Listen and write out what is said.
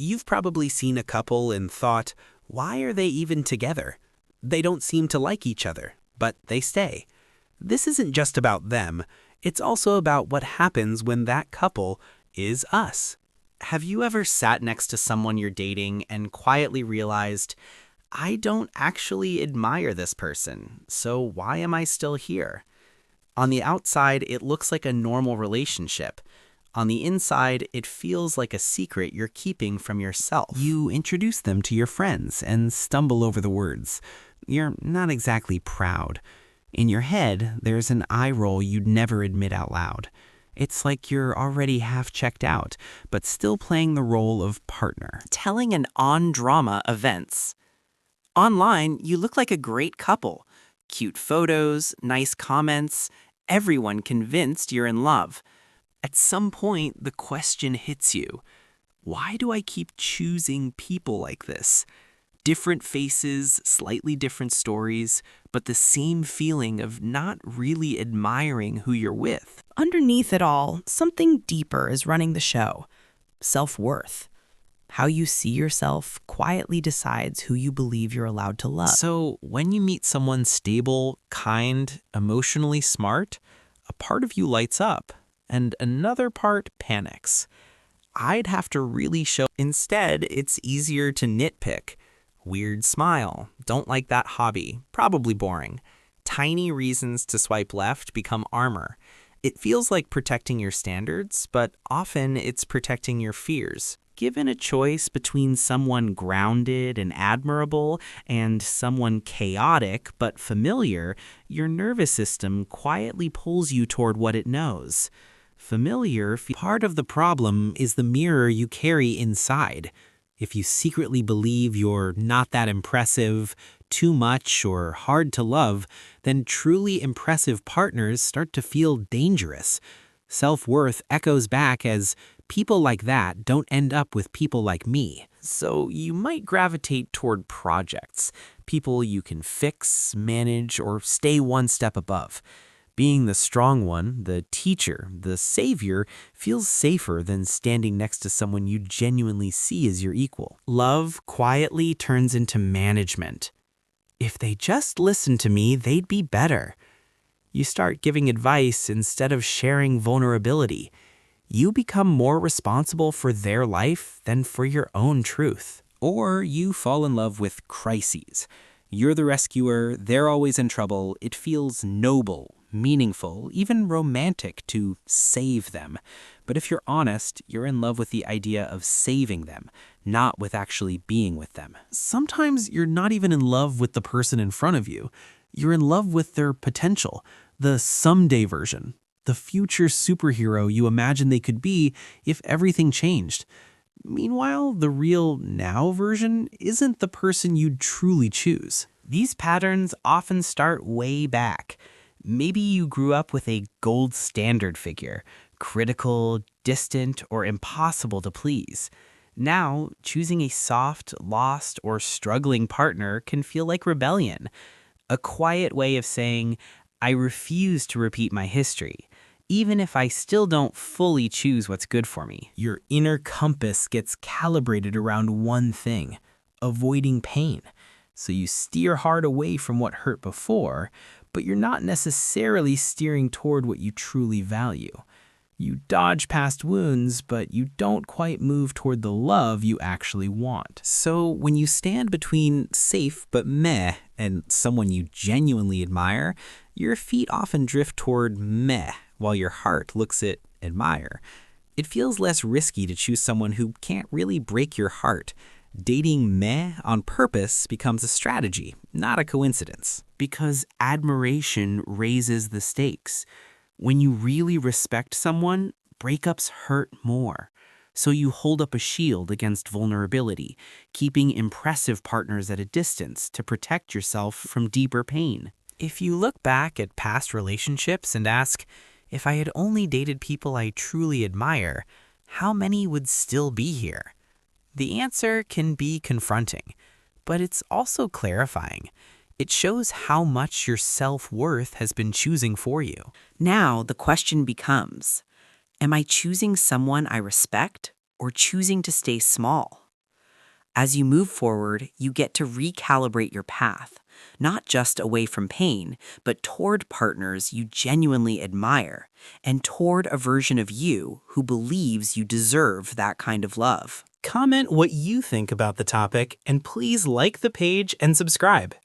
You've probably seen a couple and thought, why are they even together? They don't seem to like each other, but they stay. This isn't just about them. It's also about what happens when that couple is us. Have you ever sat next to someone you're dating and quietly realized, I don't actually admire this person, so why am I still here? On the outside, it looks like a normal relationship. On the inside, it feels like a secret you're keeping from yourself. You introduce them to your friends and stumble over the words. You're not exactly proud. In your head, there's an eye roll you'd never admit out loud. It's like you're already half checked out, but still playing the role of partner. Telling an on-drama events. Online, you look like a great couple. Cute photos, nice comments, everyone convinced you're in love. At some point, the question hits you. Why do I keep choosing people like this? Different faces, slightly different stories, but the same feeling of not really admiring who you're with. Underneath it all, something deeper is running the show. Self-worth. How you see yourself quietly decides who you believe you're allowed to love. So when you meet someone stable, kind, emotionally smart, a part of you lights up and another part panics. I'd have to really show. Instead, it's easier to nitpick. Weird smile, don't like that hobby, probably boring. Tiny reasons to swipe left become armor. It feels like protecting your standards, but often it's protecting your fears. Given a choice between someone grounded and admirable and someone chaotic but familiar, your nervous system quietly pulls you toward what it knows. Familiar. Part of the problem is the mirror you carry inside. If you secretly believe you're not that impressive, too much, or hard to love, then truly impressive partners start to feel dangerous. Self-worth echoes back as, people like that don't end up with people like me. So you might gravitate toward projects, people you can fix, manage, or stay one step above. Being the strong one, the teacher, the savior, feels safer than standing next to someone you genuinely see as your equal. Love quietly turns into management. If they just listened to me, they'd be better. You start giving advice instead of sharing vulnerability. You become more responsible for their life than for your own truth. Or you fall in love with crises. You're the rescuer, they're always in trouble. It feels noble, meaningful, even romantic to save them. But if you're honest, you're in love with the idea of saving them, not with actually being with them. Sometimes you're not even in love with the person in front of you. You're in love with their potential, the someday version, the future superhero you imagine they could be if everything changed. Meanwhile, the real now version isn't the person you'd truly choose. These patterns often start way back. Maybe you grew up with a gold standard figure, critical, distant, or impossible to please. Now, choosing a soft, lost, or struggling partner can feel like rebellion. A quiet way of saying, I refuse to repeat my history, even if I still don't fully choose what's good for me. Your inner compass gets calibrated around one thing, avoiding pain. So you steer hard away from what hurt before, but you're not necessarily steering toward what you truly value. You dodge past wounds, but you don't quite move toward the love you actually want. So when you stand between safe but meh and someone you genuinely admire, your feet often drift toward meh while your heart looks at admire. It feels less risky to choose someone who can't really break your heart. Dating meh on purpose becomes a strategy, not a coincidence. Because admiration raises the stakes. When you really respect someone, breakups hurt more. So you hold up a shield against vulnerability, keeping impressive partners at a distance to protect yourself from deeper pain. If you look back at past relationships and ask, if I had only dated people I truly admire, how many would still be here? The answer can be confronting, but it's also clarifying. It shows how much your self-worth has been choosing for you. Now the question becomes, am I choosing someone I respect or choosing to stay small? As you move forward, you get to recalibrate your path, not just away from pain, but toward partners you genuinely admire and toward a version of you who believes you deserve that kind of love. Comment what you think about the topic, and please like the page and subscribe.